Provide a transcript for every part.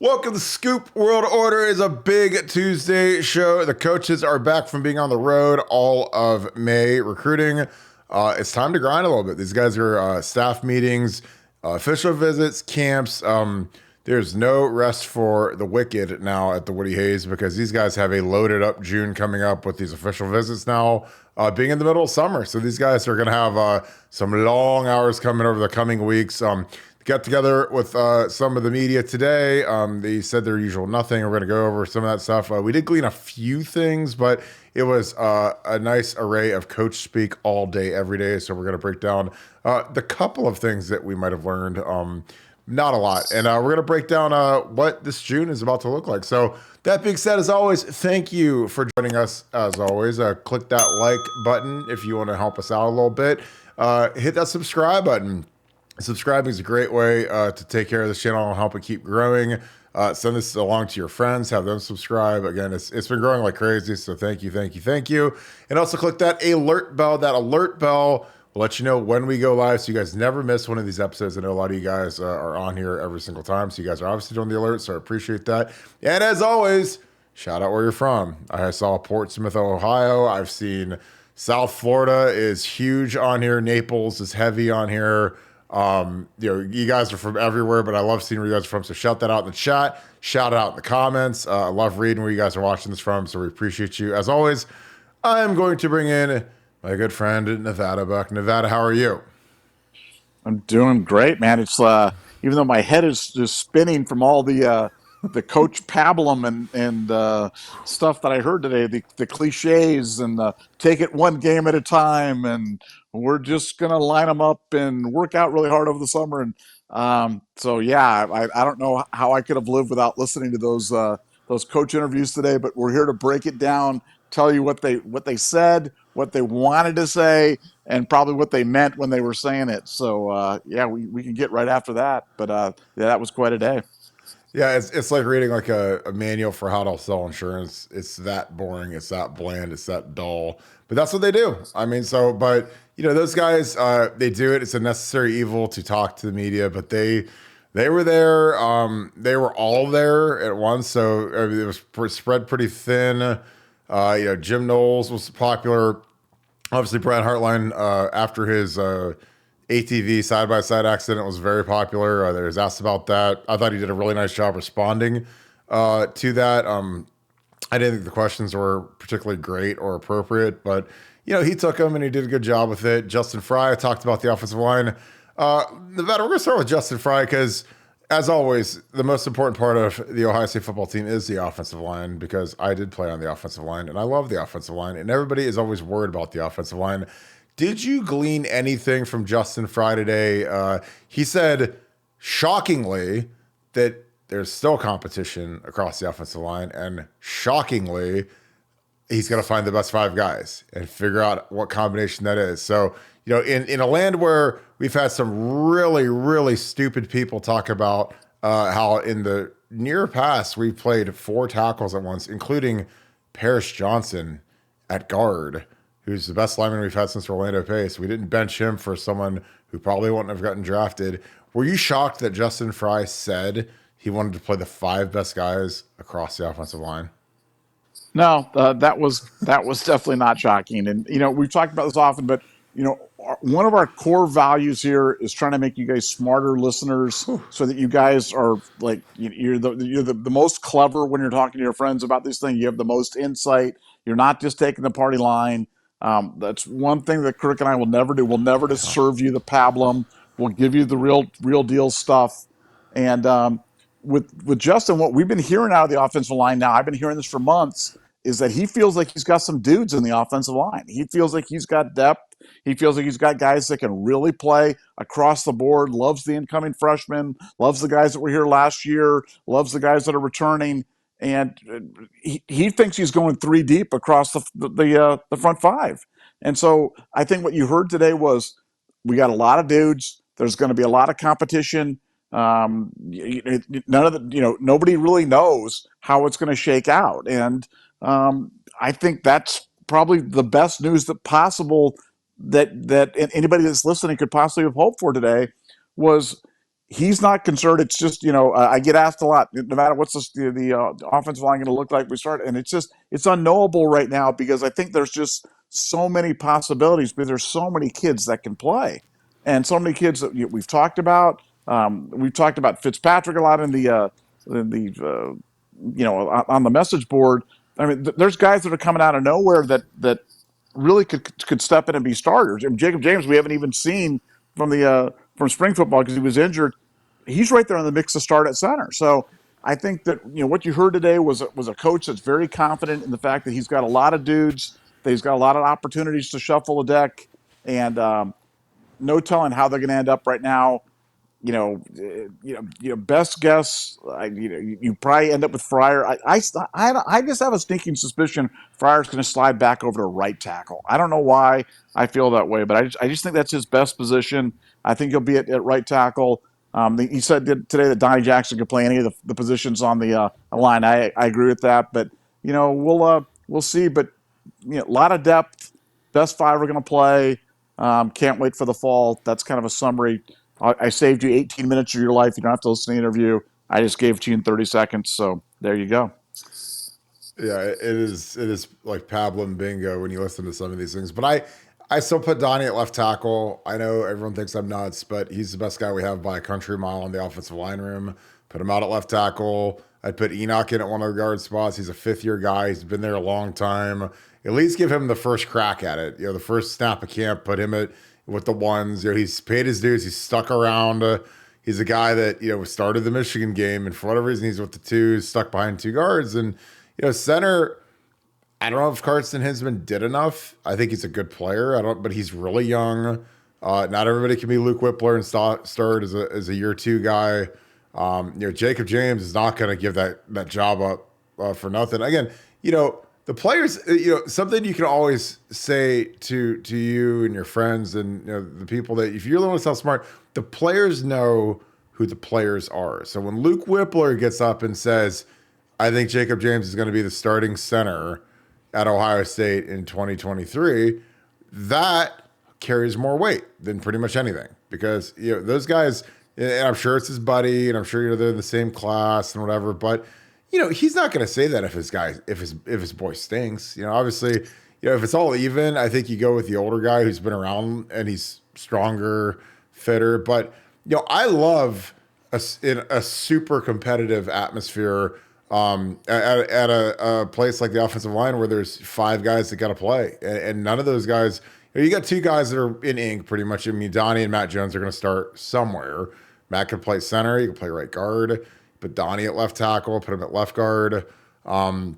Welcome to Scoop World Order. Is a big Tuesday show. The coaches are back from being on the road all of May recruiting. It's time to grind a little bit. These guys are staff meetings, official visits, camps. There's no rest for the wicked now at the Woody Hayes because these guys have a loaded up June coming up with these official visits now, being in the middle of summer. So these guys are going to have some long hours coming over the coming weeks. Got together with some of the media today. They said their usual nothing. We're going to go over some of that stuff. We did glean a few things, but it was a nice array of coach speak all day, every day. So we're going to break down the couple of things that we might have learned. Not a lot. And we're going to break down what this June is about to look like. So that being said, as always, thank you for joining us. As always, click that like button if you want to help us out a little bit. Hit that subscribe button. Subscribing is a great way to take care of this channel and help it keep growing. Send this along to your friends, have them subscribe. Again, it's been growing like crazy, so thank you. And also click that alert bell. That alert bell will let you know when we go live, so you guys never miss one of these episodes. I know a lot of you guys are on here every single time, so you guys are obviously doing the alert, so I appreciate that. And as always, shout out where you're from. I saw Portsmouth, Ohio. I've seen South Florida is huge on here. Naples is heavy on here. You guys are from everywhere, but I love seeing where you guys are from. So shout that out in the chat, shout it out in the comments. I love reading where you guys are watching this from. So we appreciate you. As always, I am going to bring in my good friend Nevadabuck. Nevada, how are you? I'm doing great, man. It's even though my head is just spinning from all the coach pablum and stuff that I heard today, the cliches and take it one game at a time, and we're just gonna line them up and work out really hard over the summer. And so yeah, I don't know how I could have lived without listening to those coach interviews today. But we're here to break it down, tell you what they said, what they wanted to say, and probably what they meant when they were saying it. So yeah, we can get right after that. But yeah, that was quite a day. Yeah, it's like reading like a manual for how to sell insurance. It's that boring, it's that bland, it's that dull. But that's what they do. I mean, but those guys, they do it. It's a necessary evil to talk to the media, but they were there. They were all there at once, so it was spread pretty thin. Jim Knowles was popular. Obviously, Brad Hartline, after his ATV side-by-side accident, was very popular. There was asked about that. I thought he did a really nice job responding to that. I didn't think the questions were particularly great or appropriate, but he took them and he did a good job with it. Justin Fry talked about the offensive line. Nevada, we're going to start with Justin Fry because, as always, the most important part of the Ohio State football team is the offensive line, because I did play on the offensive line and I love the offensive line, and everybody is always worried about the offensive line. Did you glean anything from Justin Fry today? He said, shockingly, that there's still competition across the offensive line, and shockingly, he's going to find the best five guys and figure out what combination that is. So, in a land where we've had some really, really stupid people talk about how in the near past we played four tackles at once, including Paris Johnson at guard, who's the best lineman we've had since Orlando Pace. We didn't bench him for someone who probably wouldn't have gotten drafted. Were you shocked that Justin Fry said he wanted to play the five best guys across the offensive line? No, that was definitely not shocking. And we've talked about this often, but one of our core values here is trying to make you guys smarter listeners, so that you guys are like you're the most clever when you're talking to your friends about these things. You have the most insight. You're not just taking the party line. That's one thing that Kirk and I will never do. We'll never just serve you the pablum. We'll give you the real deal stuff. And with Justin, what we've been hearing out of the offensive line now, I've been hearing this for months, is that he feels like he's got some dudes in the offensive line. He feels like he's got depth. He feels like he's got guys that can really play across the board, loves the incoming freshmen, loves the guys that were here last year, loves the guys that are returning. And he thinks he's going three deep across the front five. And so I think what you heard today was, we got a lot of dudes. There's going to be a lot of competition. Nobody really knows how it's going to shake out. And I think that's probably the best news that anybody that's listening could possibly have hoped for today, was he's not concerned. It's just, I get asked a lot, no matter what's the offensive line going to look like we start, and it's unknowable right now because I think there's just so many possibilities, but there's so many kids that can play, and so many kids that we've talked about. We've talked about Fitzpatrick a lot on the message board. I mean, there's guys that are coming out of nowhere that really could step in and be starters. And Jacob James, we haven't even seen from spring football because he was injured. He's right there in the mix to start at center. So I think that what you heard today was a coach that's very confident in the fact that he's got a lot of dudes, that he's got a lot of opportunities to shuffle the deck, and no telling how they're going to end up right now. Best guess, you probably end up with Fryer. I just have a sneaking suspicion Fryer's going to slide back over to right tackle. I don't know why I feel that way, but I just think that's his best position. I think he'll be at right tackle. He said today that Donnie Jackson could play any of the positions on the line. I agree with that, but we'll see. But a lot of depth. Best five are going to play. Can't wait for the fall. That's kind of a summary. I saved you 18 minutes of your life. You don't have to listen to the interview. I just gave it to you in 30 seconds. So there you go. Yeah, it is like Pablum bingo when you listen to some of these things. But I still put Donnie at left tackle. I know everyone thinks I'm nuts, but he's the best guy we have by a country mile in the offensive line room. Put him out at left tackle. I'd put Enoch in at one of the guard spots. He's a fifth-year guy. He's been there a long time. At least give him the first crack at it. The first snap of camp, put him with the ones. He's paid his dues. He's stuck around. He's a guy that, started the Michigan game, and for whatever reason, he's with the twos, stuck behind two guards. And, center, I don't know if Carson Hinsman did enough. I think he's a good player. But he's really young. Not everybody can be Luke Whippler and start as a year two guy. Jacob James is not going to give that job up for nothing. Again, the players, something you can always say to you and your friends and the people that if you're the one who sounds smart, the players know who the players are. So when Luke Whippler gets up and says, I think Jacob James is going to be the starting center at Ohio State in 2023, that carries more weight than pretty much anything because those guys, and I'm sure it's his buddy, and I'm sure they're in the same class and whatever, but he's not going to say that if his boy stinks. Obviously, if it's all even, I think you go with the older guy who's been around and he's stronger, fitter. But I love a super competitive atmosphere at a place like the offensive line where there's five guys that got to play, and none of those guys. You got two guys that are in ink pretty much. I mean, Donnie and Matt Jones are going to start somewhere. Matt can play center. He can play right guard. Put Donnie at left tackle. Put him at left guard. And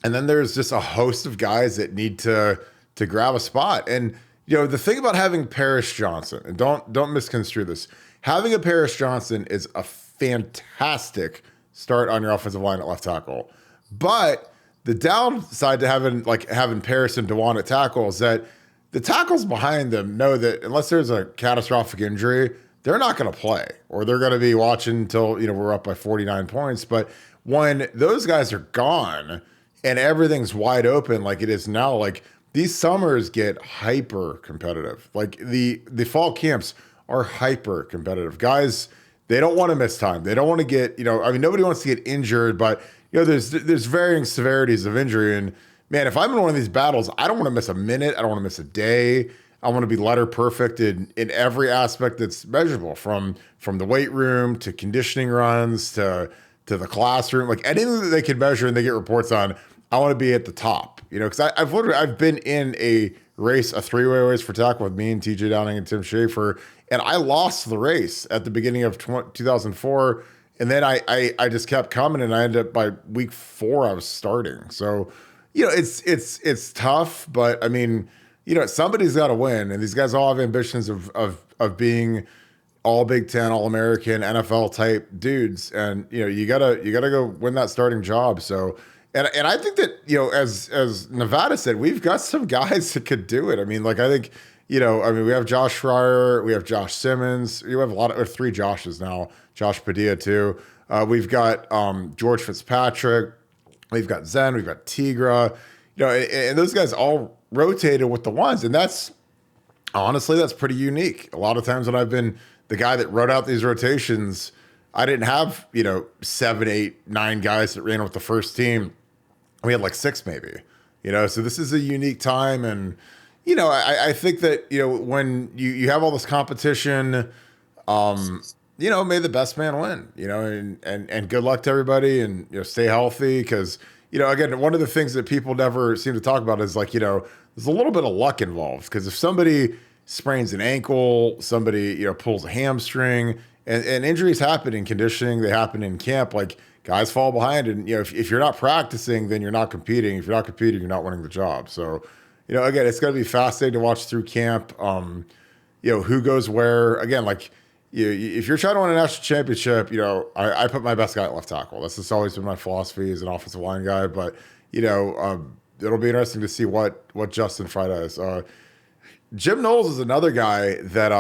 then there's just a host of guys that need to grab a spot. And the thing about having Paris Johnson, and don't misconstrue this, having a Paris Johnson is a fantastic start on your offensive line at left tackle. But the downside to having Paris and DeJuan at tackle is that the tackles behind them know that unless there's a catastrophic injury, they're not going to play, or they're going to be watching until we're up by 49 points. But when those guys are gone and everything's wide open like it is now, like these summers get hyper competitive. Like the fall camps are hyper competitive. Guys, they don't want to miss time. They don't want to get nobody wants to get injured, but there's varying severities of injury. And man, if I'm in one of these battles, I don't want to miss a minute. I don't want to miss a day. I want to be letter perfect in every aspect that's measurable, from the weight room to conditioning runs to the classroom, like anything that they can measure and they get reports on. I want to be at the top, because I've been in a race, a three-way race for tackle with me and TJ Downing and Tim Schaefer, and I lost the race at the beginning of 2004, and then I just kept coming, and I ended up by week 4 I was starting. So it's tough, but I mean, somebody's got to win, and these guys all have ambitions of being all Big Ten, all American, NFL type dudes, and you gotta go win that starting job. So, and I think that as Nevada said, we've got some guys that could do it. I mean, like I think we have Josh Fryer, we have Josh Simmons, we have or 3 Joshes now, Josh Padilla too. We've got George Fitzpatrick, we've got Zen, we've got Tigra, and those guys all rotated with the ones, and that's honestly pretty unique. A lot of times when I've been the guy that wrote out these rotations, I didn't have, 7, 8, 9 guys that ran with the first team. We had like 6 maybe, so this is a unique time. And, I think that, when you have all this competition, may the best man win, and good luck to everybody, and, stay healthy. Cause, again, one of the things that people never seem to talk about is like, there's a little bit of luck involved. Cause if somebody sprains an ankle, somebody, pulls a hamstring, and injuries happen in conditioning, they happen in camp, like guys fall behind. And, if you're not practicing, then you're not competing. If you're not competing, you're not winning the job. So, again, it's going to be fascinating to watch through camp. Who goes where. Again, like, if you're trying to win a national championship, I put my best guy at left tackle. That's just always been my philosophy as an offensive line guy. But, it'll be interesting to see what Justin Fry does. Jim Knowles is another guy that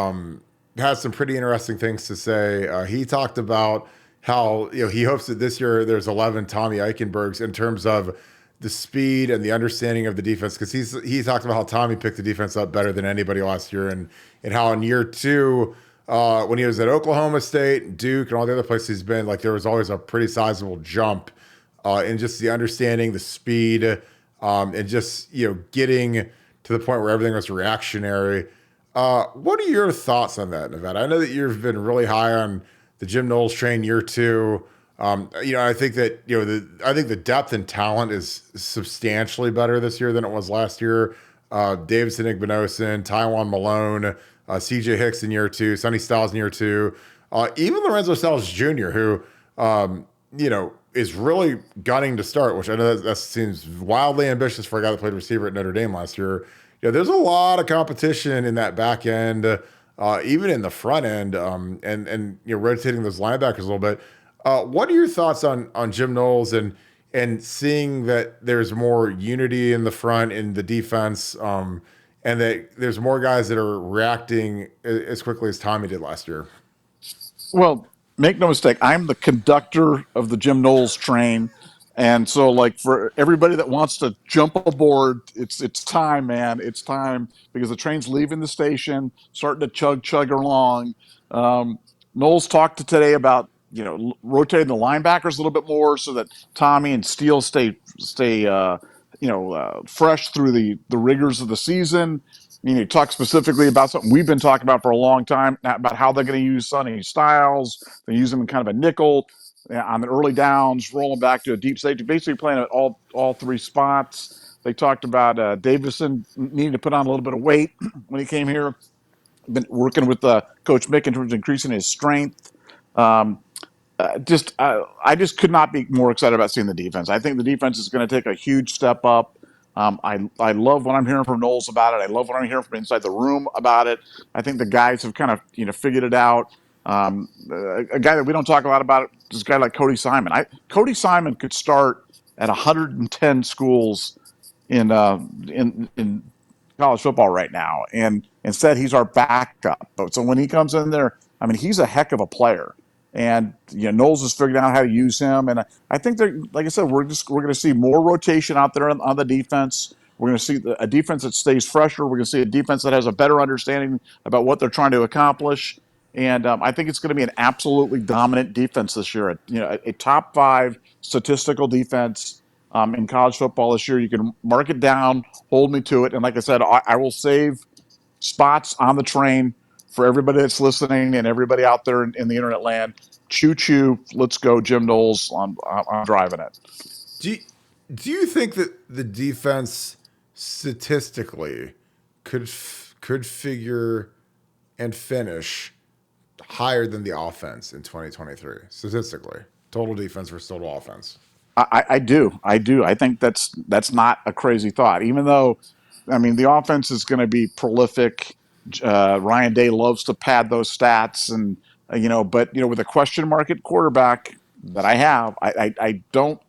has some pretty interesting things to say. He talked about how he hopes that this year there's 11 Tommy Eichenbergs in terms of the speed and the understanding of the defense, because he talked about how Tommy picked the defense up better than anybody last year, and how in year 2, when he was at Oklahoma State, Duke, and all the other places he's been, like there was always a pretty sizable jump in just the understanding, the speed, and just getting to the point where everything was reactionary. What are your thoughts on that, Nevada? I know that you've been really high on the Jim Knowles train year 2. I think that I think the depth and talent is substantially better this year than it was last year. Davidson Igbinosun, Taiwan Malone, CJ Hicks in year 2, Sonny Styles in year 2, even Lorenzo Styles Jr., who is really gunning to start, which I know that seems wildly ambitious for a guy that played receiver at Notre Dame last year. There's a lot of competition in that back end, even in the front end, and rotating those linebackers a little bit. What are your thoughts on Jim Knowles and seeing that there's more unity in the front in the defense, and that there's more guys that are reacting as quickly as Tommy did last year? Well, make no mistake, I'm the conductor of the Jim Knowles train. And so, like, for everybody that wants to jump aboard, it's time, man. It's time, because the train's leaving the station, starting to chug along. Knowles talked today about rotating the linebackers a little bit more so that Tommy and Steele stay fresh through the rigors of the season. He talked specifically about something we've been talking about for a long time, about how they're going to use Sonny Styles. They use him in kind of a nickel on the early downs, rolling back to a deep safety, basically playing at all 3 spots. They talked about Davison needing to put on a little bit of weight when he came here. Been working with Coach Mick in terms of increasing his strength. I just could not be more excited about seeing the defense. I think the defense is going to take a huge step up. I love what I'm hearing from Knowles about it. I love what I'm hearing from inside the room about it. I think the guys have kind of figured it out. A guy that we don't talk a lot about is a guy like Cody Simon. Cody Simon could start at 110 schools in college football right now, and instead he's our backup. So when he comes in there, I mean, he's a heck of a player. And Knowles has figured out how to use him, and I think that, like I said, we're going to see more rotation out there on the defense. We're going to see a defense that stays fresher. We're going to see a defense that has a better understanding about what they're trying to accomplish, and I think it's going to be an absolutely dominant defense this year. A top 5 statistical defense in college football this year. You can mark it down, hold me to it, and like I said, I will save spots on the train for everybody that's listening and everybody out there in the internet land. Choo choo, let's go, Jim Knowles. I'm driving it. Do you think that the defense statistically could figure and finish higher than the offense in 2023 statistically? Total defense versus total offense. I do. I think that's not a crazy thought. Even though, I mean, the offense is going to be prolific. Ryan Day loves to pad those stats, and but with a question mark at quarterback that I don't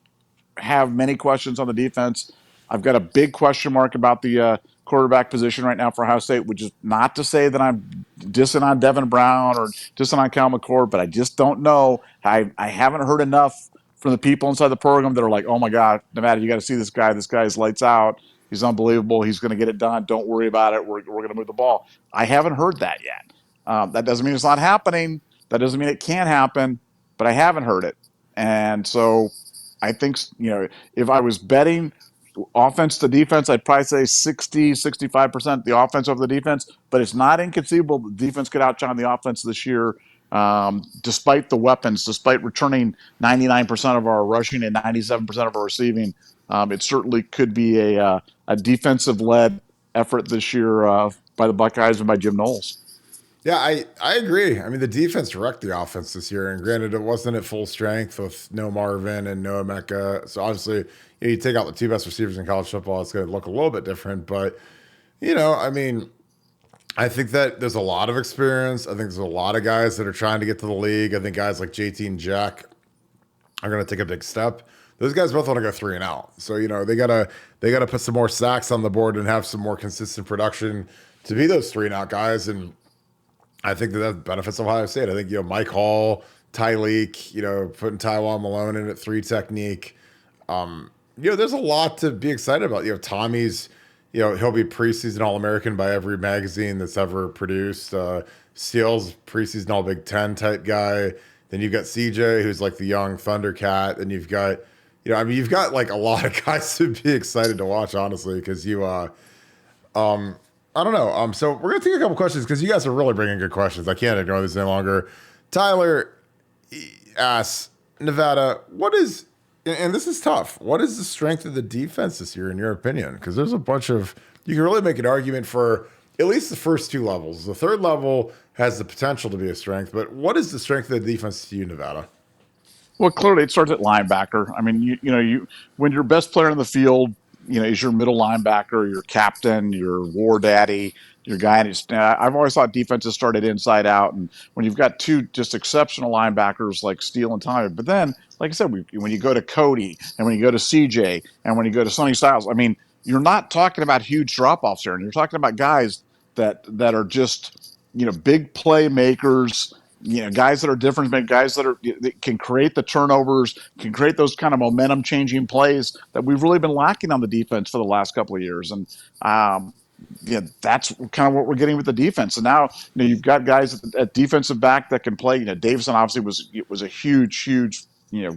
have many questions on the defense. I've got a big question mark about the quarterback position right now for Ohio State, which is not to say that I'm dissing on Devin Brown or dissing on Cal McCord, but I just don't know. I haven't heard enough from the people inside the program that are like, oh my God, Nevada, you got to see this guy. This guy's lights out. He's unbelievable. He's going to get it done. Don't worry about it. We're going to move the ball. I haven't heard that yet. That doesn't mean it's not happening. That doesn't mean it can't happen, but I haven't heard it. And so I think, if I was betting offense to defense, I'd probably say 60, 65% the offense over the defense, but it's not inconceivable the defense could outshine the offense this year, despite the weapons, despite returning 99% of our rushing and 97% of our receiving. It certainly could be a defensive led effort this year by the Buckeyes and by Jim Knowles. Yeah, I agree. I mean, the defense wrecked the offense this year, and granted, it wasn't at full strength with no Marvin and no Emeka. So obviously, you take out the two best receivers in college football, it's going to look a little bit different. But I mean, I think that there's a lot of experience. I think there's a lot of guys that are trying to get to the league. I think guys like JT and Jack are going to take a big step. Those guys both want to go 3-and-out. So they gotta put some more sacks on the board and have some more consistent production to be those 3-and-out guys. And I think that benefits Ohio State. I think, Mike Hall, Tyleek, putting Tywon Malone in at 3 technique. There's a lot to be excited about. Tommy's, he'll be preseason All-American by every magazine that's ever produced. Steele's preseason All-Big Ten type guy. Then you've got CJ, who's like the young Thundercat. And you've got, you've got like a lot of guys to be excited to watch, honestly, because I don't know. So we're going to take a couple questions because you guys are really bringing good questions. I can't ignore this any longer. Tyler asks, Nevada, and this is tough, what is the strength of the defense this year in your opinion? Because there's a bunch of, you can really make an argument for at least the first 2 levels. The third level has the potential to be a strength, but what is the strength of the defense to you, Nevada? Well, clearly it starts at linebacker. I mean, when your best player in the field, is your middle linebacker, your captain, your war daddy, your guy. I've always thought defenses started inside out, and when you've got 2 just exceptional linebackers like Steele and Tyler, but then, like I said, when you go to Cody and when you go to CJ and when you go to Sonny Styles, I mean, you're not talking about huge drop offs here, and you're talking about guys that are just big playmakers. Guys that are different, guys that can create the turnovers, can create those kind of momentum changing plays that we've really been lacking on the defense for the last couple of years. And that's kind of what we're getting with the defense. And now you've got guys at defensive back that can play. Davison obviously was a huge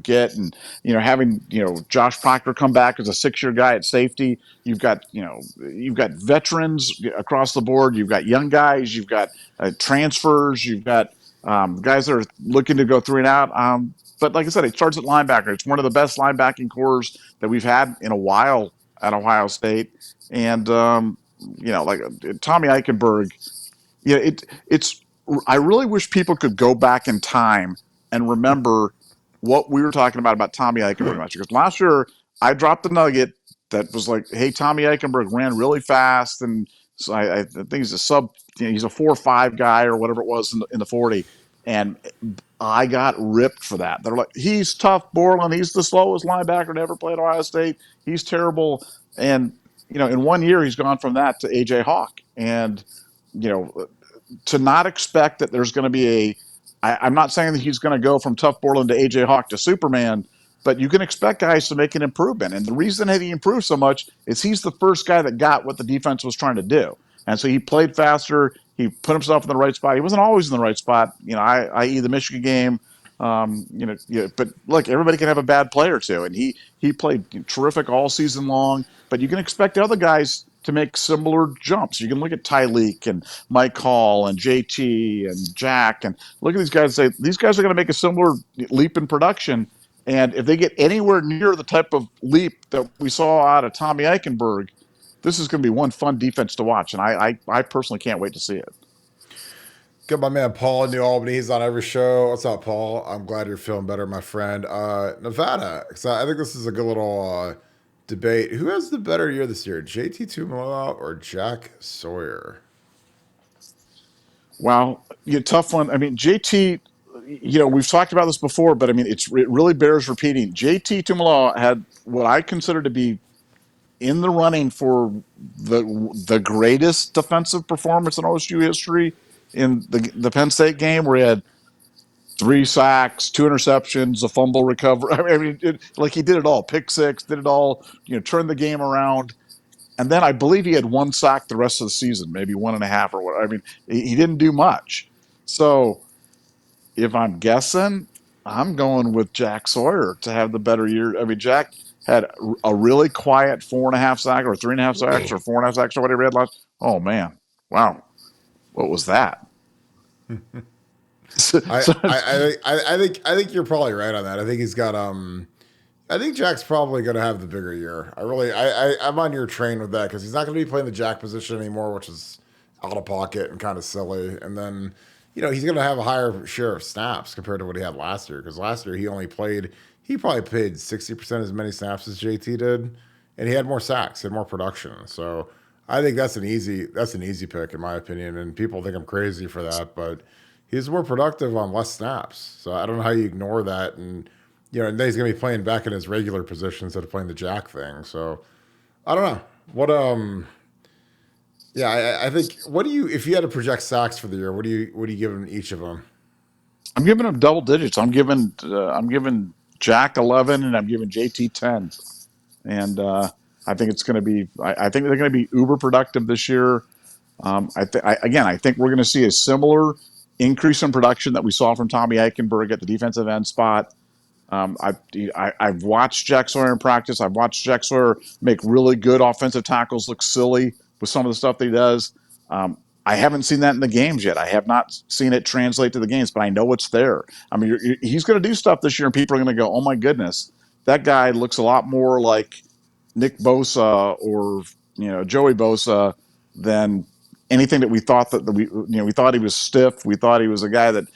get, and having Josh Proctor come back as a 6-year guy at safety. You've got veterans across the board. You've got young guys. You've got transfers. You've got guys that are looking to go 3-and-out. But like I said, it starts at linebacker. It's one of the best linebacking cores that we've had in a while at Ohio State. And, like Tommy Eichenberg, it's. I really wish people could go back in time and remember what we were talking about Tommy Eichenberg last year. Because last year I dropped the nugget that was like, hey, Tommy Eichenberg ran really fast, and so I think he's a he's a 4.5 guy or whatever it was in the 40, and I got ripped for that. They're like, he's tough, Borland. He's the slowest linebacker to ever play at Ohio State. He's terrible, and in 1 year he's gone from that to AJ Hawk, and to not expect that there's going to be I'm not saying that he's going to go from tough Borland to AJ Hawk to Superman, but you can expect guys to make an improvement. And the reason that he improved so much is he's the first guy that got what the defense was trying to do. And so he played faster. He put himself in the right spot. He wasn't always in the right spot, i.e. the Michigan game. But look, everybody can have a bad play or two. And he played terrific all season long. But you can expect the other guys to make similar jumps. You can look at Tyleek and Mike Hall and JT and Jack and look at these guys and say, these guys are going to make a similar leap in production. And if they get anywhere near the type of leap that we saw out of Tommy Eichenberg, this is going to be one fun defense to watch. And I personally can't wait to see it. Got my man Paul in New Albany. He's on every show. What's up, Paul? I'm glad you're feeling better, my friend. Nevada, because I think this is a good little debate. Who has the better year this year, JT Tuimoloau or Jack Sawyer? Well, tough one. I mean, JT, we've talked about this before, but I mean, it really bears repeating. JT Tuimoloau had what I consider to be in the running for the greatest defensive performance in OSU history in the Penn State game, where he had 3 sacks, 2 interceptions, a fumble recovery. I mean, he did it all. Pick 6, did it all. Turned the game around. And then I believe he had 1 sack the rest of the season, maybe 1.5 or what. I mean, he didn't do much. So if I'm guessing, I'm going with Jack Sawyer to have the better year. I mean, Jack had a really quiet 4.5 sack or 3.5 sacks or 4.5 sacks or whatever he had last. Oh man, wow, what was that? so, I, so I think you're probably right on that. I think he's got I think Jack's probably going to have the bigger year. I'm on your train with that because he's not going to be playing the Jack position anymore, which is out of pocket and kind of silly. And then, he's going to have a higher share of snaps compared to what he had last year. Because last year he probably played 60% as many snaps as JT did, and he had more sacks, he had more production. So I think that's an easy pick in my opinion. And people think I'm crazy for that, but he's more productive on less snaps. So I don't know how you ignore that. And then he's gonna be playing back in his regular position instead of playing the jack thing. So I don't know what. Yeah, I think. What do you, if you had to project sacks for the year? What do you give them each of them? I'm giving him double digits. I'm giving Jack 11 and I'm giving JT 10. And I think it's going to be. I think they're going to be uber productive this year. I think we're going to see a similar increase in production that we saw from Tommy Eichenberg at the defensive end spot. I've watched Jack Sawyer in practice. I've watched Jack Sawyer make really good offensive tackles look silly with some of the stuff that he does. I haven't seen that in the games yet. I have not seen it translate to the games, but I know it's there. I mean, he's going to do stuff this year, and people are going to go, "Oh my goodness, that guy looks a lot more like Nick Bosa or Joey Bosa than anything that we thought that we thought he was stiff. We thought he was a guy that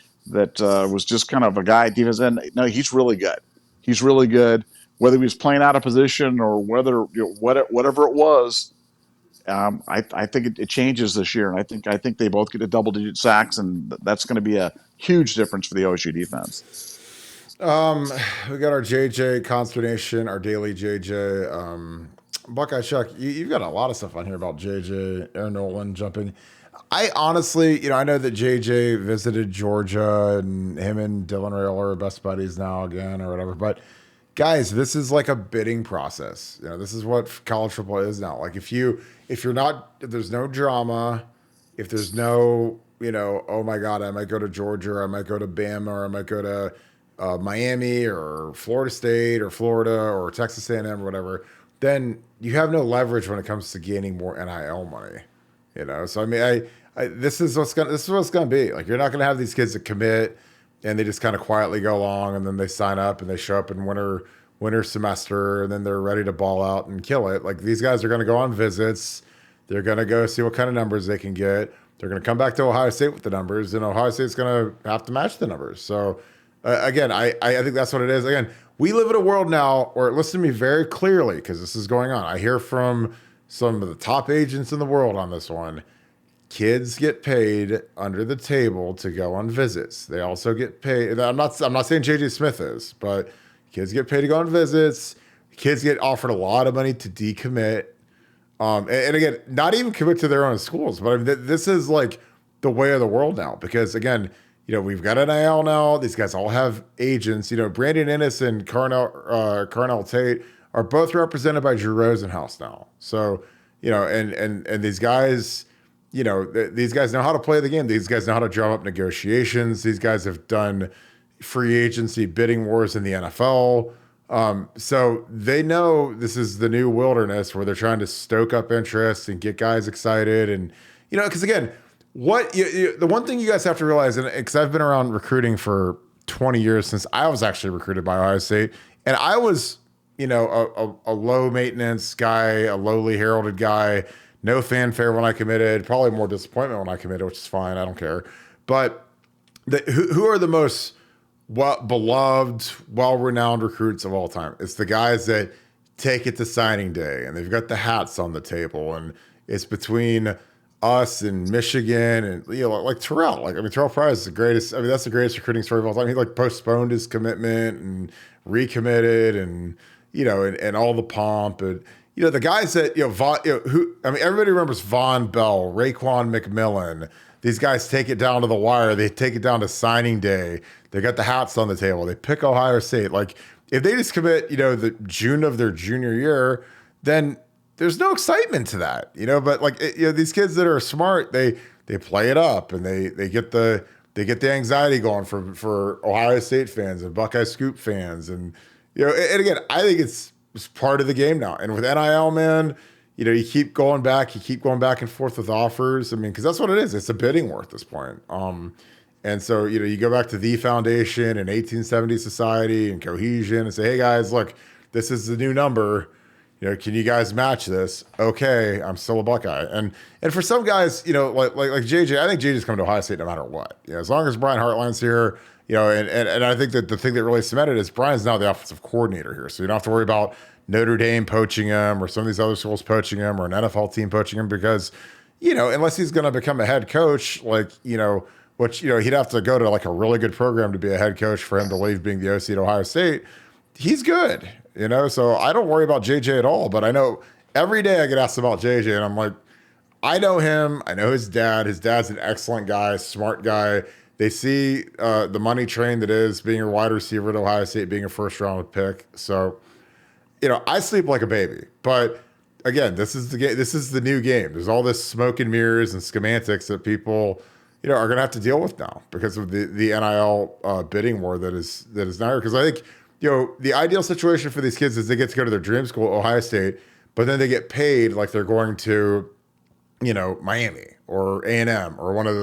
was just kind of a guy defense end. No, he's really good. He's really good. Whether he was playing out of position or whether whatever it was, I think it changes this year, and I think they both get a double-digit sacks, and that's going to be a huge difference for the OSU defense. We got our JJ consternation, our daily JJ. Buckeye Chuck, you've got a lot of stuff on here about JJ, Aaron Nolan jumping. I honestly, I know that JJ visited Georgia and him and Dylan Rail are best buddies now again or whatever. But guys, this is like a bidding process. This is what college football is now. Like if there's no drama, if there's no, oh my God, I might go to Georgia, or I might go to Bama, or I might go to Miami or Florida State or Florida or Texas A&M or whatever, then you have no leverage when it comes to gaining more NIL money. So I mean, this is what's gonna be. Like, you're not gonna have these kids that commit and they just kind of quietly go along, and then they sign up and they show up in winter semester, and then they're ready to ball out and kill it. Like, these guys are gonna go on visits. They're gonna go see what kind of numbers they can get. They're gonna come back to Ohio State with the numbers, and Ohio State's gonna have to match the numbers. So again, I think that's what it is. Again, we live in a world now where, listen to me very clearly, because this is going on. I hear from some of the top agents in the world on this one. Kids get paid under the table to go on visits. They also get paid. I'm not saying JJ Smith is, but kids get paid to go on visits. Kids get offered a lot of money to decommit. And again, not even commit to their own schools, but I mean, this is like the way of the world now. Because again, we've got NIL now. These guys all have agents. Brandon Ennis and Carnell Tate are both represented by Drew Rosenhaus now. So, and these guys, these guys know how to play the game. These guys know how to drum up negotiations. These guys have done free agency bidding wars in the NFL. So they know this is the new wilderness where they're trying to stoke up interest and get guys excited. And, because again, the one thing you guys have to realize, and because I've been around recruiting for 20 years since I was actually recruited by Ohio State, and I was, a low maintenance guy, a lowly heralded guy, no fanfare when I committed, probably more disappointment when I committed, which is fine. I don't care. But who are the most beloved, well-renowned recruits of all time? It's the guys that take it to signing day, and they've got the hats on the table, and it's between us and Michigan, and like Terrell. Terrell Pryor is the greatest. That's the greatest recruiting story of all time. He postponed his commitment and recommitted, and and all the pomp, and the guys that everybody remembers Von Bell, Raekwon McMillan. These guys take it down to the wire. They take it down to signing day. They got the hats on the table. They pick Ohio State. Like, if they just commit, the June of their junior year, then there's no excitement to that, But these kids that are smart, they play it up, and they get the they get the anxiety going for Ohio State fans and Buckeye Scoop fans, and and again, I think it's part of the game now. And with NIL, man, you keep going back and forth with offers. I mean, because that's what it is. It's a bidding war at this point. And so you go back to the foundation and 1870 society and cohesion and say, hey guys, look, this is the new number. Can you guys match this? Okay, I'm still a Buckeye. And for some guys, like JJ, I think JJ's coming to Ohio State no matter what. As long as Brian Hartline's here, and I think that the thing that really cemented is Brian's now the offensive coordinator here. So you don't have to worry about Notre Dame poaching him or some of these other schools poaching him or an NFL team poaching him because, unless he's going to become a head coach, which, he'd have to go to like a really good program to be a head coach for him to leave being the OC at Ohio State. He's good. So I don't worry about JJ at all, but I know every day I get asked about JJ and I'm like, I know him. I know his dad. His dad's an excellent guy, smart guy. They see the money train that is being a wide receiver at Ohio State, being a first round pick. So, I sleep like a baby, but again, this is the game. This is the new game. There's all this smoke and mirrors and schematics that people, are going to have to deal with now because of the NIL bidding war that is now here. Because I think, the ideal situation for these kids is they get to go to their dream school, Ohio State, but then they get paid like they're going to, Miami or A&M or one of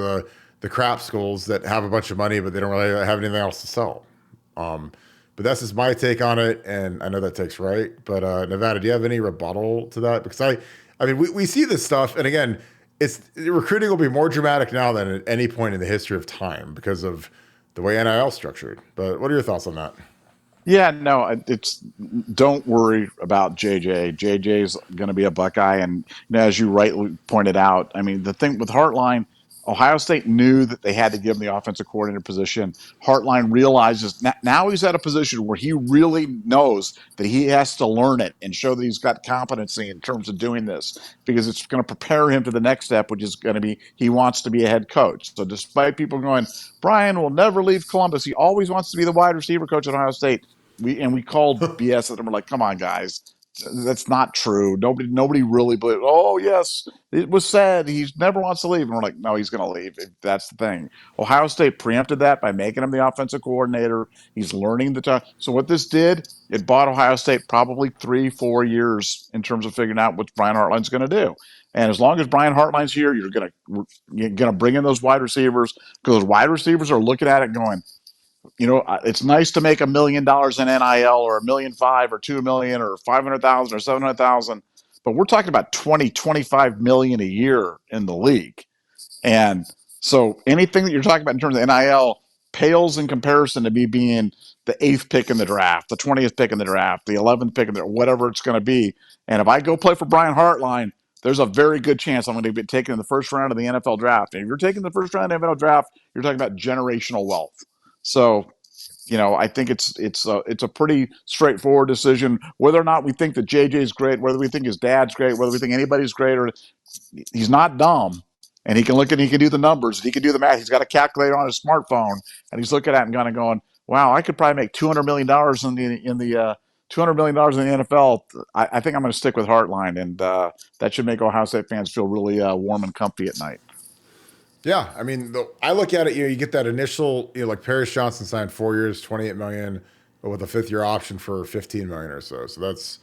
the crap schools that have a bunch of money, but they don't really have anything else to sell. But that's just my take on it, and I know that takes right. But Nevada, do you have any rebuttal to that? Because I mean, we see this stuff, and again, recruiting will be more dramatic now than at any point in the history of time because of the way NIL is structured. But what are your thoughts on that? Yeah, no, don't worry about JJ. JJ's going to be a Buckeye, and as you rightly pointed out, I mean, the thing with Hartline, Ohio State knew that they had to give him the offensive coordinator position. Hartline realizes now he's at a position where he really knows that he has to learn it and show that he's got competency in terms of doing this because it's going to prepare him to the next step, which is going to be he wants to be a head coach. So despite people going, Brian will never leave Columbus, he always wants to be the wide receiver coach at Ohio State. We called BS at them. We're like, come on, guys. That's not true. Nobody really believed. Oh, yes, it was said he never wants to leave. And we're like, no, he's going to leave. That's the thing. Ohio State preempted that by making him the offensive coordinator. He's learning the time. So what this did, it bought Ohio State probably 3-4 years in terms of figuring out what Brian Hartline's going to do. And as long as Brian Hartline's here, you're going to bring in those wide receivers because those wide receivers are looking at it going, it's nice to make $1 million in NIL or $1.5 million or $2 million or 500,000 or 700,000, but we're talking about 25 million a year in the league. And so anything that you're talking about in terms of NIL pales in comparison to me being the 8th pick in the draft, the 20th pick in the draft, the 11th pick in the whatever it's going to be. And if I go play for Brian Hartline, there's a very good chance I'm going to be taken in the first round of the NFL draft. And if you're taking the first round of the NFL draft, you're talking about generational wealth. So, I think it's a pretty straightforward decision. Whether or not we think that JJ's great, whether we think his dad's great, whether we think anybody's great, or he's not dumb, and he can look at, he can do the numbers, he can do the math. He's got a calculator on his smartphone, and he's looking at it and kind of going, "Wow, I could probably make $200 million in the $200 million in the NFL." I think I'm going to stick with Hartline, and that should make Ohio State fans feel really warm and comfy at night. Yeah, I mean, I look at it. You get that initial, like Paris Johnson signed 4 years, $28 million, but with a 5th-year option for $15 million or so. So that's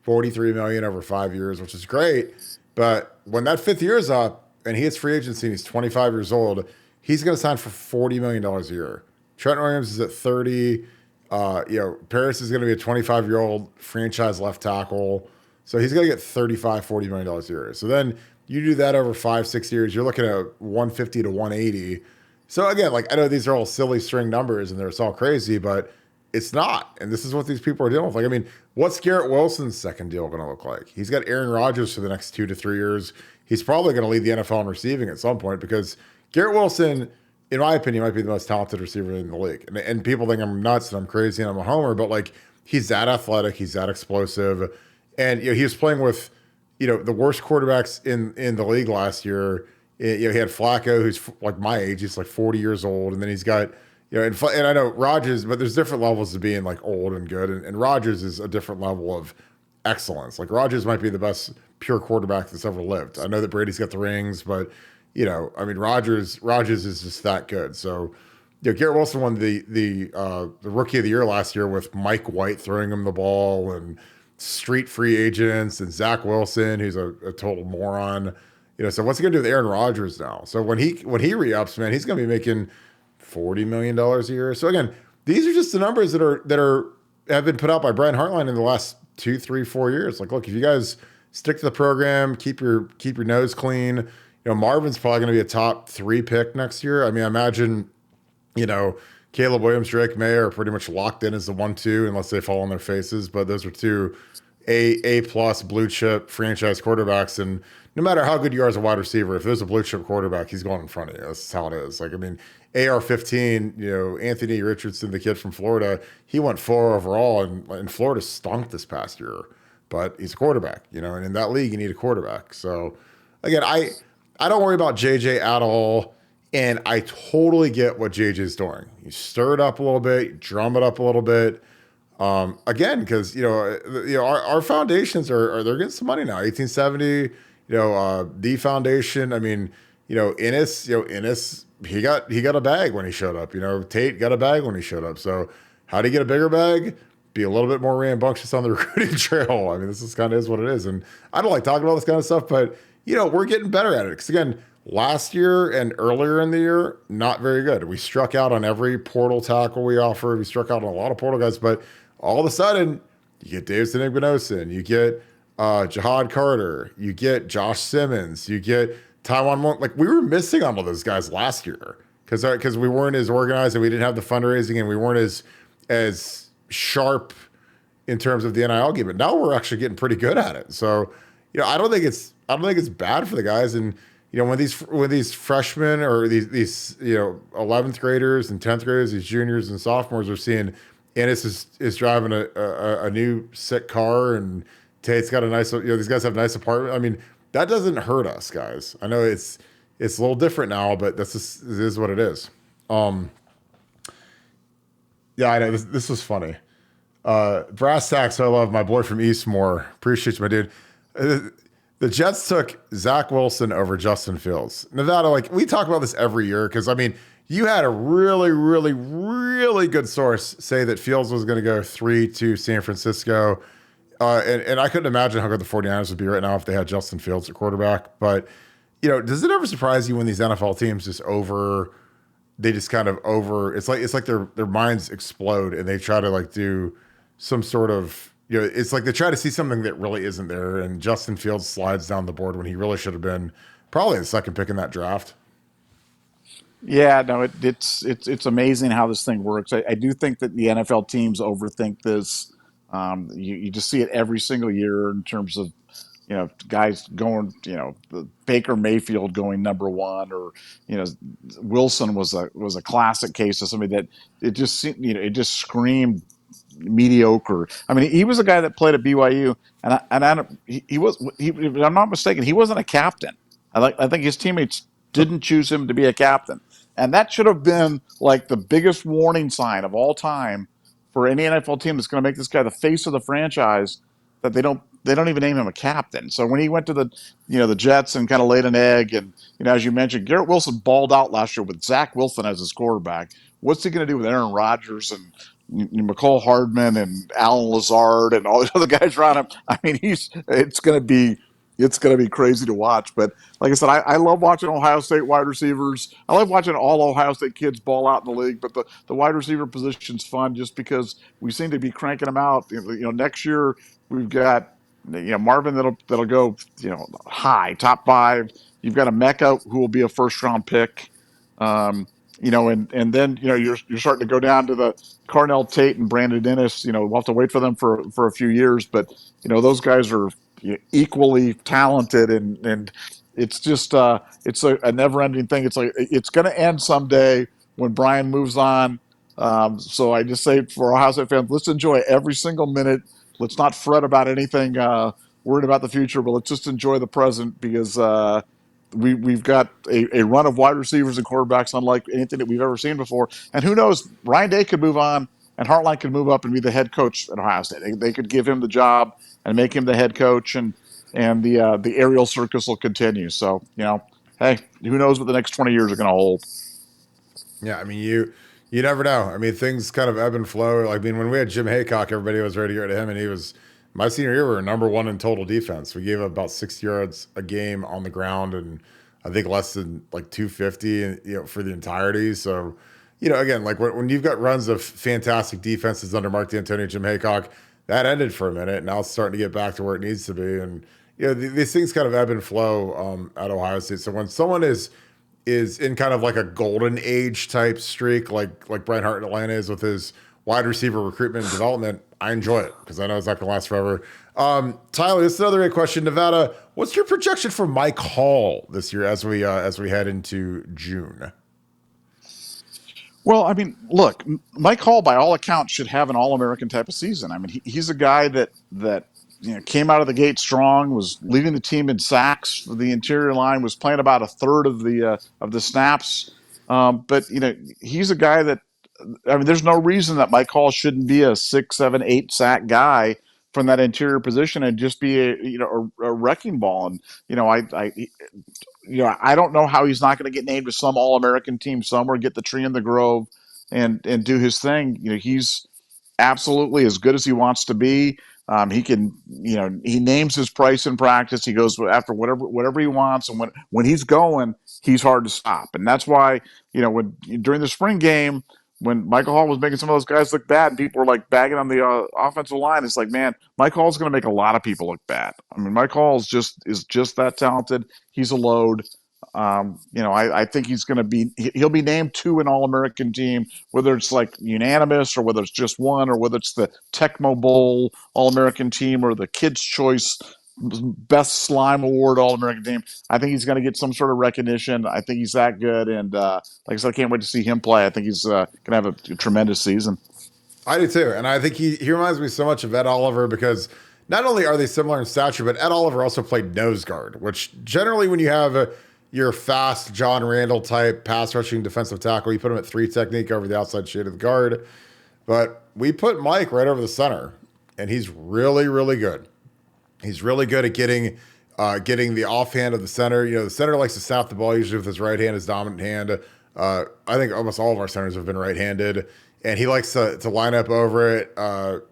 $43 million over 5 years, which is great. But when that 5th year is up and he hits free agency and he's 25 years old, he's going to sign for $40 million a year. Trent Williams is at 30. Paris is going to be a 25-year-old franchise left tackle, so he's going to get $40 million a year. So then you do that over 5-6 years, you're looking at 150 to 180. So again, I know these are all silly string numbers and they're all crazy, but it's not. And this is what these people are dealing with. What's Garrett Wilson's second deal going to look like? He's got Aaron Rodgers for the next 2 to 3 years. He's probably going to lead the NFL in receiving at some point because Garrett Wilson, in my opinion, might be the most talented receiver in the league. And people think I'm nuts and I'm crazy and I'm a homer, but he's that athletic, he's that explosive. And he was playing with the worst quarterbacks in the league last year. He had Flacco, who's like my age. He's 40 years old. And then he's got, and I know Rodgers, but there's different levels of being old and good. And Rodgers is a different level of excellence. Rodgers might be the best pure quarterback that's ever lived. I know that Brady's got the rings, but I mean, Rogers is just that good. So, Garrett Wilson won the rookie of the year last year with Mike White throwing him the ball and street free agents and Zach Wilson, who's a total moron. So what's he gonna do with Aaron Rodgers now? So when he re-ups, man, he's gonna be making $40 million a year. So again, these are just the numbers that have been put out by Brian Hartline in the last 2, 3, 4 years. Like, look, if you guys stick to the program, keep your nose clean. Marvin's probably going to be a top 3 pick next year. I mean, I imagine, Caleb Williams, Drake May are pretty much locked in as the 1-2 unless they fall on their faces. But those are two A plus blue chip franchise quarterbacks, and no matter how good you are as a wide receiver, if there's a blue chip quarterback, he's going in front of you. That's how it is. Like, I mean, AR-15, Anthony Richardson, the kid from Florida, he went 4 overall, and Florida stunk this past year. But he's a quarterback, and in that league, you need a quarterback. So, again, I don't worry about JJ at all, and I totally get what JJ's doing. You stir it up a little bit, you drum it up a little bit. Again, because our foundations they're getting some money now. 1870, the foundation. I mean, Ennis, he got a bag when he showed up. Tate got a bag when he showed up. So how do you get a bigger bag? Be a little bit more rambunctious on the recruiting trail. I mean, this is kind of is what it is, and I don't like talking about this kind of stuff, but we're getting better at it. Because again, last year and earlier in the year, not very good. We struck out on every portal tackle we offered. We struck out on a lot of portal guys, but all of a sudden, you get Davison Igbinosun, you get Jihad Carter, you get Josh Simmons, you get Taiwan Moon. Like, we were missing all of those guys last year because we weren't as organized and we didn't have the fundraising and we weren't as sharp in terms of the NIL game. But now we're actually getting pretty good at it. So, I don't think it's bad for the guys. And when these freshmen or these 11th graders and 10th graders, these juniors and sophomores are seeing Ennis is driving a new sick car, and Tate's got a nice, these guys have a nice apartment. I mean, that doesn't hurt us, guys. I know it's a little different now, but it is what it is. Yeah, I know this was funny. Brass tacks, I love my boy from Eastmore. Appreciate you, my dude. The Jets took Zach Wilson over Justin Fields. Nevada, like, we talk about this every year because, I mean, you had a really, really, really good source say that Fields was going to go 3 to San Francisco. And I couldn't imagine how good the 49ers would be right now if they had Justin Fields at quarterback. But, does it ever surprise you when these NFL teams it's like their minds explode and they try to like do some sort of, it's like they try to see something that really isn't there. And Justin Fields slides down the board when he really should have been probably the second pick in that draft. Yeah, no, it's amazing how this thing works. I do think that the NFL teams overthink this. You just see it every single year in terms of guys going, the Baker Mayfield going number 1, or Wilson was a classic case of somebody that it just seemed, it just screamed mediocre. I mean, he was a guy that played at BYU, and if I'm not mistaken, he wasn't a captain. I think his teammates didn't choose him to be a captain, and that should have been like the biggest warning sign of all time for any NFL team that's going to make this guy the face of the franchise, that they don't even name him a captain. So when he went to the Jets and kind of laid an egg, and as you mentioned, Garrett Wilson balled out last year with Zach Wilson as his quarterback. What's he going to do with Aaron Rodgers and McCall Hardman and Alan Lazard and all these other guys around him? I mean, it's going to be crazy to watch. But like I said, I love watching Ohio State wide receivers. I love watching all Ohio State kids ball out in the league. But the wide receiver position's fun just because we seem to be cranking them out. Next year we've got Marvin that'll go high, top 5. You've got a Mecca who will be a first round pick. And then you're starting to go down to the Carnell Tate and Brandon Dennis. We'll have to wait for them for a few years, but those guys are equally talented, and it's just it's a never-ending thing. It's like it's going to end someday when Brian moves on. So I just say for Ohio State fans, let's enjoy every single minute. Let's not fret about anything, worried about the future, but let's just enjoy the present because we've got a run of wide receivers and quarterbacks unlike anything that we've ever seen before. And who knows, Ryan Day could move on and Hartline could move up and be the head coach at Ohio State. They could give him the job and make him the head coach, and the aerial circus will continue. So, hey, who knows what the next 20 years are going to hold? Yeah, I mean, you never know. I mean, things kind of ebb and flow. Like, I mean, when we had Jim Haycock, everybody was ready to go to him, and he was my senior year. We were number one in total defense. We gave up about 60 yards a game on the ground, and I think less than like 250, for the entirety. So, again, like when you've got runs of fantastic defenses under Mark D'Antoni, Jim Haycock, that ended for a minute. Now it's starting to get back to where it needs to be, and these things kind of ebb and flow at Ohio State. So when someone is in kind of like a golden age type streak, like Brian Hart in Atlanta is with his wide receiver recruitment and development, I enjoy it because I know it's not going to last forever. Tyler, this is another great question. Nevada, what's your projection for Mike Hall this year as we head into June? Well, I mean, look, Mike Hall, by all accounts, should have an All-American type of season. I mean, he's a guy that came out of the gate strong, was leading the team in sacks for the interior line, was playing about a third of the snaps. But he's a guy that, I mean, there's no reason that Mike Hall shouldn't be a 6, 7, 8 sack guy from that interior position and just be a wrecking ball. And I don't know how he's not going to get named to some All-American team somewhere, get the tree in the grove, and do his thing. He's absolutely as good as he wants to be. He can, he names his price in practice. He goes after whatever he wants, and when he's going, he's hard to stop. And that's why, when during the spring game, when Michael Hall was making some of those guys look bad, and people were like bagging on the offensive line, it's like, man, Mike Hall's going to make a lot of people look bad. I mean, Mike Hall is just that talented. He's a load. I think he'll be named to an All-American team, whether it's like unanimous or whether it's just one, or whether it's the Tecmo Bowl All-American team or the Kids' Choice Best Slime Award All-American team. I think he's going to get some sort of recognition. I think he's that good, and like I said, I can't wait to see him play. I think he's going to have a tremendous season. I do too, and I think he reminds me so much of Ed Oliver because not only are they similar in stature, but Ed Oliver also played nose guard, which generally when you have your fast John Randall type pass rushing defensive tackle, you put him at 3 technique over the outside shade of the guard. But we put Mike right over the center, and he's really, really good. He's really good at getting the offhand of the center. The center likes to snap the ball usually with his right hand, his dominant hand. I think almost all of our centers have been right-handed, and he likes to line up over it,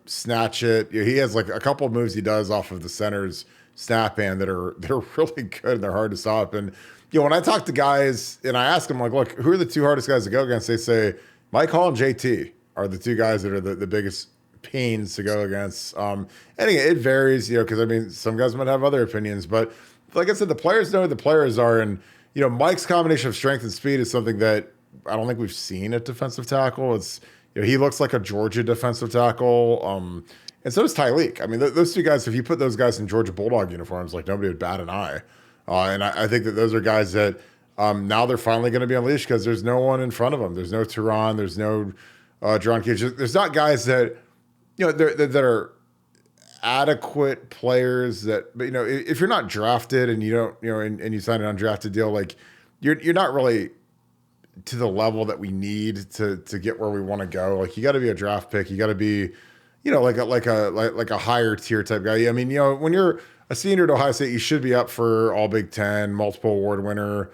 snatch it. He has like a couple of moves he does off of the center's snap hand they're really good and they're hard to stop. And when I talk to guys and I ask them like, look, who are the 2 hardest guys to go against? They say Mike Hall and JT are the 2 guys that are the biggest pains to go against. And again, it varies, because I mean, some guys might have other opinions, but like I said, the players know who the players are. And, Mike's combination of strength and speed is something that I don't think we've seen at defensive tackle. It's, he looks like a Georgia defensive tackle. And so does Tyleek. I mean, those 2 guys, if you put those guys in Georgia Bulldog uniforms, like nobody would bat an eye. And I think that those are guys that now they're finally going to be unleashed because there's no one in front of them. There's no Turan. There's no Jerron Cage. There's not guys that, that are adequate players that, but if you're not drafted and you don't, and you sign an undrafted deal, like you're not really to the level that we need to get where we want to go. Like you got to be a draft pick. You got to be, like a higher tier type guy. I mean, when you're a senior at Ohio State, you should be up for all Big Ten, multiple award winner,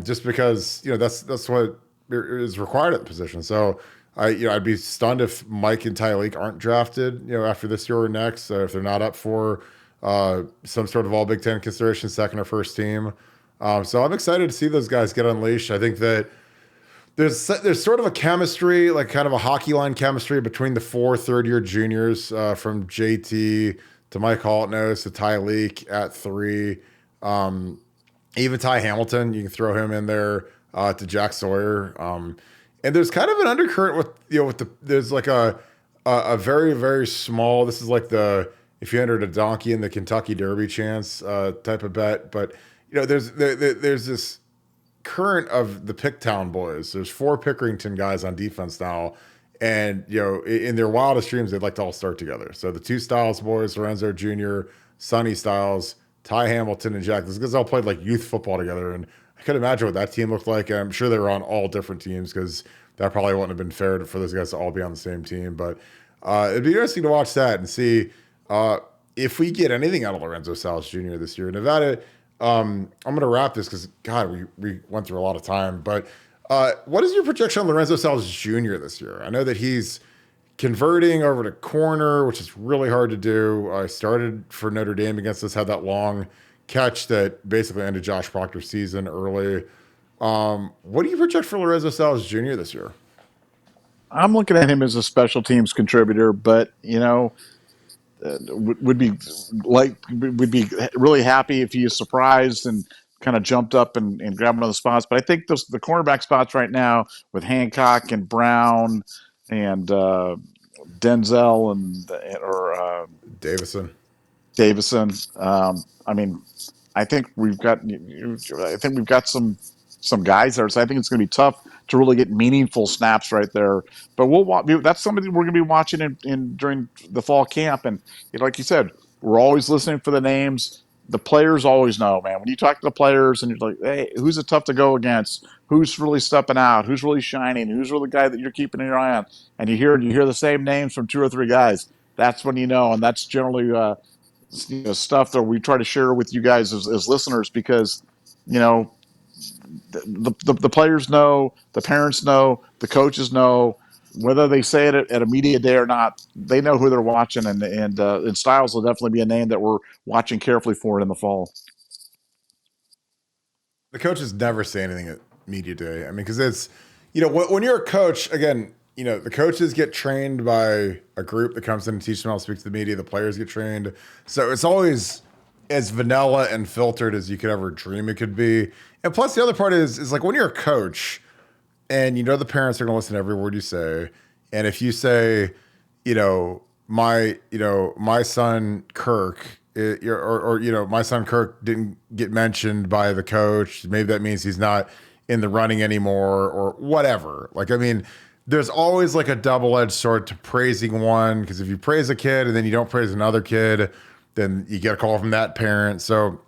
just because that's what is required at the position. So I'd be stunned if Mike and Tyleek aren't drafted, after this year or next, if they're not up for some sort of all Big Ten consideration, second or first team. So I'm excited to see those guys get unleashed. I think that there's sort of a chemistry, like kind of a hockey line chemistry between the 4 third-year juniors, from JT to Mike Haltnose to Tyleek at 3. Even Ty Hamilton, you can throw him in there, to Jack Sawyer. And there's kind of an undercurrent there's like a very, very small, this is like if you entered a donkey in the Kentucky Derby chance type of bet. But, there's this current of the Picktown boys. There's 4 Pickerington guys on defense now. And, in their wildest dreams, they'd like to all start together. So the 2 Styles boys, Lorenzo Jr., Sonny Styles, Ty Hamilton, and Jack, these guys all played like youth football together. And I could imagine what that team looked like. And I'm sure they were on all different teams because that probably wouldn't have been fair for those guys to all be on the same team. But it'd be interesting to watch that and see if we get anything out of Lorenzo Styles Jr. this year. Nevada, I'm going to wrap this because, God, we went through a lot of time. But what is your projection on Lorenzo Styles Jr. this year? I know that he's converting over to corner, which is really hard to do. I started for Notre Dame against us, had that long catch that basically ended Josh Proctor's season early. What do you project for Lorenzo Styles Jr. this year? I'm looking at him as a special teams contributor, but would be would be really happy if he is surprised and kind of jumped up and grabbed one of the spots. But I think the cornerback spots right now with Hancock and Brown and Denzel or Davison. Davison. I mean, I think we've got some guys there. So I think it's going to be tough to really get meaningful snaps right there. But that's something we're going to be watching in during the fall camp. And like you said, we're always listening for the names. The players always know, man. When you talk to the players and you're like, hey, who's it tough to go against? Who's really stepping out? Who's really shining? Who's really the guy that you're keeping your eye on? And you hear the same names from two or three guys. That's when you know, and that's generally stuff that we try to share with you guys as listeners because you know the players know, the parents know, the coaches know, whether they say it at a media day or not, they know who they're watching, and Styles will definitely be a name that we're watching carefully for it in the fall. The coaches never say anything at media day. I mean, because it's, when you're a coach, again, the coaches get trained by a group that comes in and teaches them how to speak to the media. The players get trained. So it's always as vanilla and filtered as you could ever dream it could be. And plus the other part is like when you're a coach and the parents are going to listen to every word you say. And if you say, my son Kirk, my son Kirk didn't get mentioned by the coach, maybe that means he's not in the running anymore or whatever. Like, I mean, there's always like a double-edged sword to praising one, because if you praise a kid and then you don't praise another kid, then you get a call from that parent. So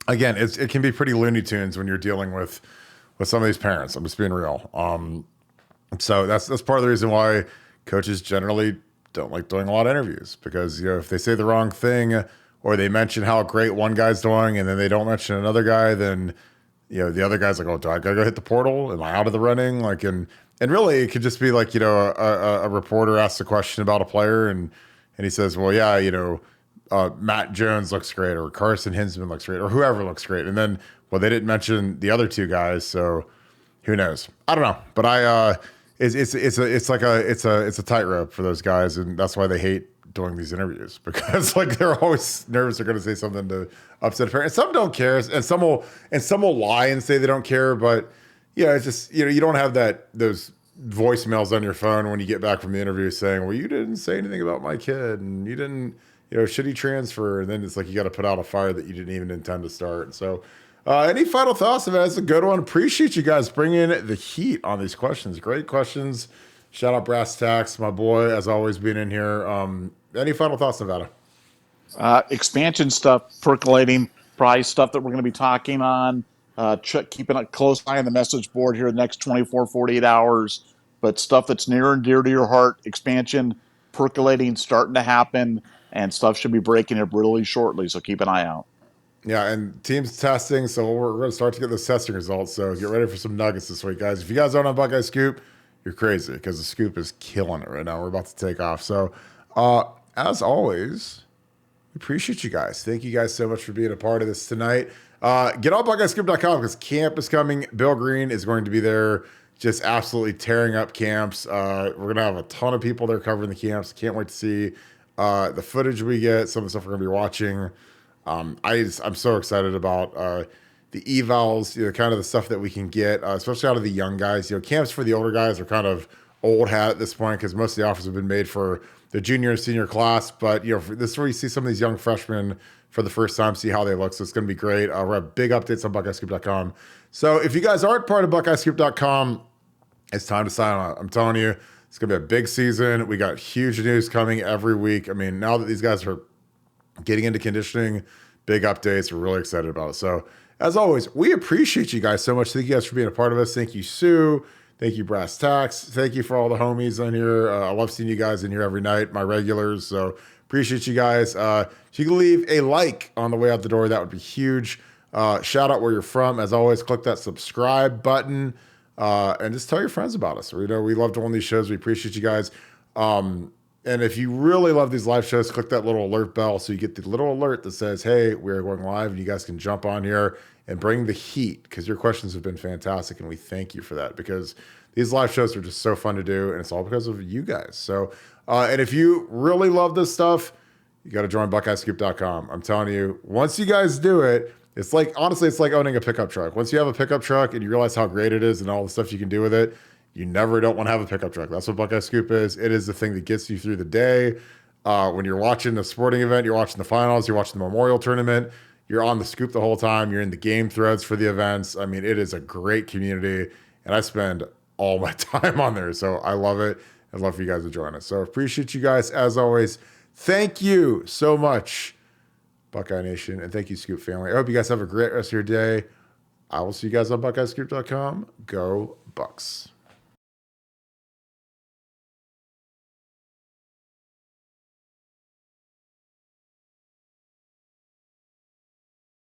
again, it can be pretty Looney Tunes when you're dealing with some of these parents. I'm just being real. So that's part of the reason why coaches generally don't like doing a lot of interviews, because if they say the wrong thing or they mention how great one guy's doing and then they don't mention another guy, then the other guy's like, oh, do I gotta go hit the portal? Am I out of the running? Like, and really it could just be like, a reporter asks a question about a player and he says, well, yeah, Matt Jones looks great, or Carson Hinsman looks great, or whoever looks great. And then, well, they didn't mention the other two guys. So who knows? I don't know, but it's a tightrope for those guys. And that's why they hate doing these interviews, because like they're always nervous they're going to say something to upset a parent. And some don't care, and some will lie and say they don't care. But it's just you don't have those voicemails on your phone when you get back from the interview saying, well, you didn't say anything about my kid, and you didn't should he transfer? And then it's like you got to put out a fire that you didn't even intend to start. So any final thoughts? That's a good one. Appreciate you guys bringing the heat on these questions. Great questions. Shout out Brass Tacks, my boy, as always, being in here. Any final thoughts, Nevada? Expansion stuff percolating, probably stuff that we're going to be talking on. Keeping a close eye on the message board here the next 24, 48 hours. But stuff that's near and dear to your heart, expansion percolating, starting to happen, and stuff should be breaking up really shortly. So keep an eye out. Yeah, and teams testing, so we're going to start to get those testing results. So get ready for some nuggets this week, guys. If you guys aren't on Buckeye Scoop, you're crazy, because the Scoop is killing it right now. We're about to take off. So as always, we appreciate you guys. Thank you guys so much for being a part of this tonight. Get on BuckeyeScoop.com, because camp is coming. Bill Greene is going to be there, just absolutely tearing up camps. We're going to have a ton of people there covering the camps. Can't wait to see the footage we get, some of the stuff we're going to be watching. I'm so excited about the evals, kind of the stuff that we can get, especially out of the young guys. Camps for the older guys are kind of old hat at this point, because most of the offers have been made for the junior and senior class. But this is where you see some of these young freshmen for the first time, see how they look. So it's going to be great. We'll have big updates on BuckeyeScoop.com. So if you guys aren't part of BuckeyeScoop.com, it's time to sign on. I'm telling you, it's going to be a big season. We got huge news coming every week. I mean, now that these guys are getting into conditioning, big updates, we're really excited about it. So as always, we appreciate you guys so much. Thank you guys for being a part of us. Thank you, Sue. Thank you, Brass Tacks. Thank you for all the homies in here. I love seeing you guys in here every night, my regulars. So appreciate you guys. If you can leave a like on the way out the door, that would be huge. Shout out where you're from. As always, click that subscribe button and just tell your friends about us. We love doing these shows. We appreciate you guys. And if you really love these live shows, click that little alert bell so you get the little alert that says, hey, we're going live, and you guys can jump on here and bring the heat, because your questions have been fantastic, and we thank you for that, because these live shows are just so fun to do, and it's all because of you guys. So, and if you really love this stuff, you got to join BuckeyeScoop.com. I'm telling you, once you guys do it, it's like, honestly, it's like owning a pickup truck. Once you have a pickup truck and you realize how great it is and all the stuff you can do with it, you never don't want to have a pickup truck. That's what Buckeye Scoop is. It is the thing that gets you through the day. When you're watching a sporting event, you're watching the finals, you're watching the Memorial Tournament, you're on the Scoop the whole time, you're in the game threads for the events. I mean, it is a great community, and I spend all my time on there. So I love it. I'd love for you guys to join us. So appreciate you guys as always. Thank you so much, Buckeye Nation, and thank you, Scoop family. I hope you guys have a great rest of your day. I will see you guys on BuckeyeScoop.com. Go Bucks.